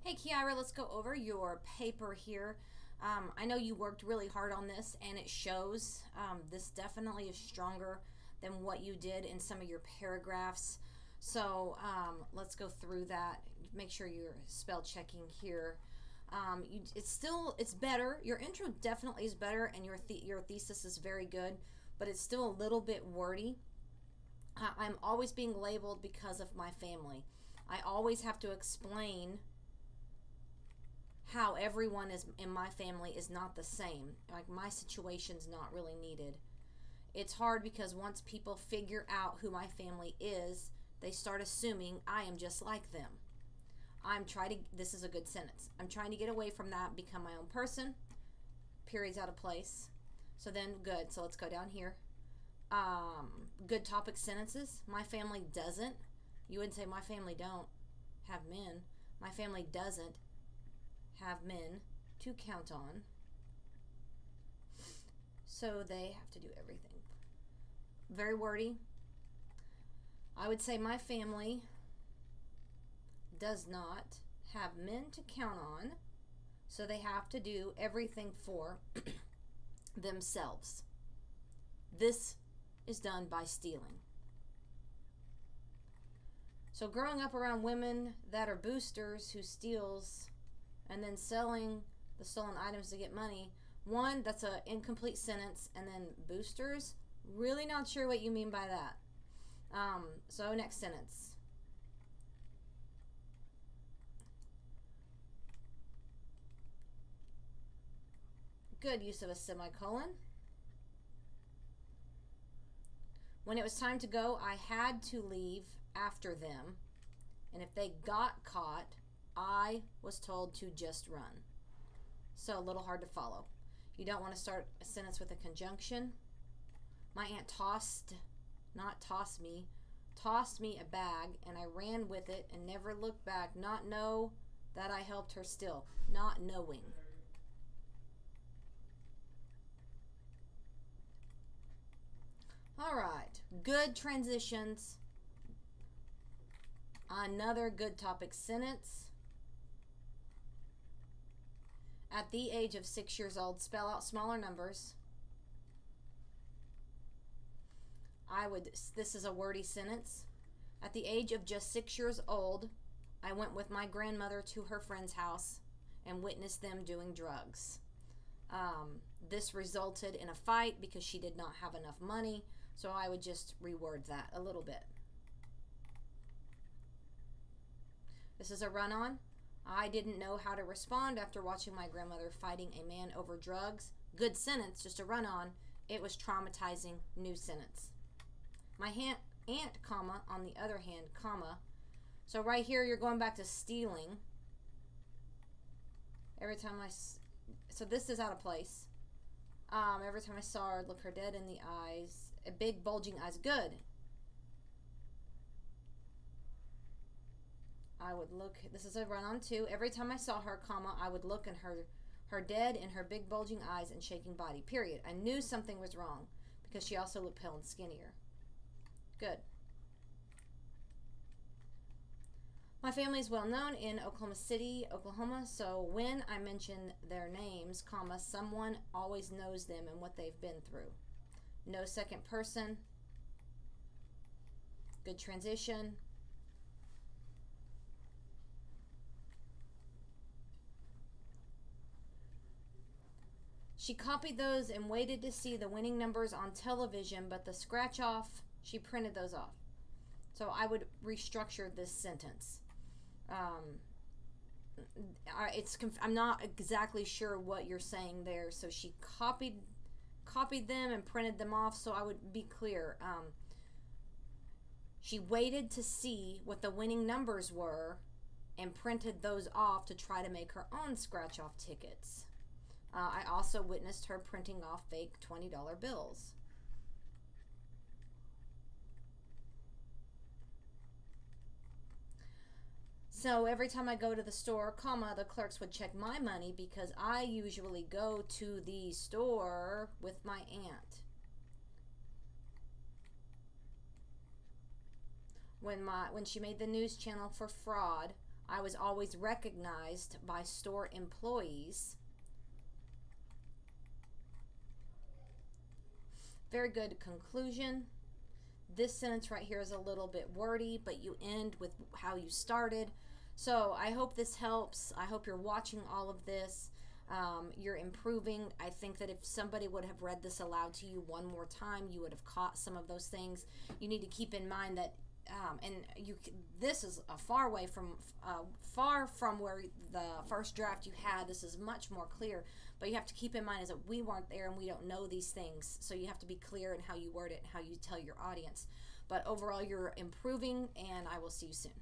Hey Kiara, let's go over your paper here. I know you worked really hard on this and it shows. This definitely is stronger than what you did in some of your paragraphs. So let's go through that. Make sure you're spell checking here. It's better. Your intro definitely is better and your thesis is very good, but it's still a little bit wordy. I'm always being labeled because of my family. I always have to explain how everyone is in my family is not the same. Like, my situation's not really needed. It's hard because once people figure out who my family is, they start assuming I am just like them. This is a good sentence. I'm trying to get away from that, become my own person. Period's out of place. So then, good. So let's go down here. Good topic sentences. My family doesn't. You wouldn't say my family don't have men. My family doesn't have men to count on, so they have to do everything. Very wordy. I would say my family does not have men to count on, so they have to do everything for themselves. This is done by stealing. So growing up around women that are boosters who steals and then selling the stolen items to get money. One, that's an incomplete sentence. And then boosters, really not sure what you mean by that. So next sentence. Good use of a semicolon. When it was time to go, I had to leave after them. And if they got caught, I was told to just run. So a little hard to follow. You don't want to start a sentence with a conjunction. My aunt tossed me a bag, and I ran with it and never looked back, not know that I helped her still. Not knowing. All right, good transitions. Another good topic sentence. At the age of 6 years old, spell out smaller numbers. This is a wordy sentence. At the age of just 6 years old, I went with my grandmother to her friend's house and witnessed them doing drugs. This resulted in a fight because she did not have enough money, so I would just reword that a little bit. This is a run-on. I didn't know how to respond after watching my grandmother fighting a man over drugs. Good sentence, just a run-on. It was traumatizing. New sentence. My aunt, comma, on the other hand, comma. So right here, you're going back to stealing. Every time so this is out of place. Every time I saw her, look her dead in the eyes. A big bulging eyes. Good. I would look, this is a run-on too. Every time I saw her, comma, I would look in her dead in her big bulging eyes and shaking body, period. I knew something was wrong because she also looked pale and skinnier. Good. My family is well known in Oklahoma City, Oklahoma, so when I mention their names, comma, someone always knows them and what they've been through. No second person. Good transition. She copied those and waited to see the winning numbers on television, but the scratch off, she printed those off. So I would restructure this sentence. I'm not exactly sure what you're saying there. So she copied them and printed them off. So I would be clear. She waited to see what the winning numbers were and printed those off to try to make her own scratch off tickets. I also witnessed her printing off fake $20 bills. So every time I go to the store, comma, the clerks would check my money because I usually go to the store with my aunt. When she made the news channel for fraud, I was always recognized by store employees. Very good conclusion. This sentence right here is a little bit wordy, but you end with how you started. So I hope this helps. I hope you're watching all of this. You're improving. I think that if somebody would have read this aloud to you one more time, you would have caught some of those things. You need to keep in mind that, this is a far from where the first draft you had. This is much more clear, but you have to keep in mind is that we weren't there and we don't know these things. So you have to be clear in how you word it and how you tell your audience. But overall, you're improving, and I will see you soon.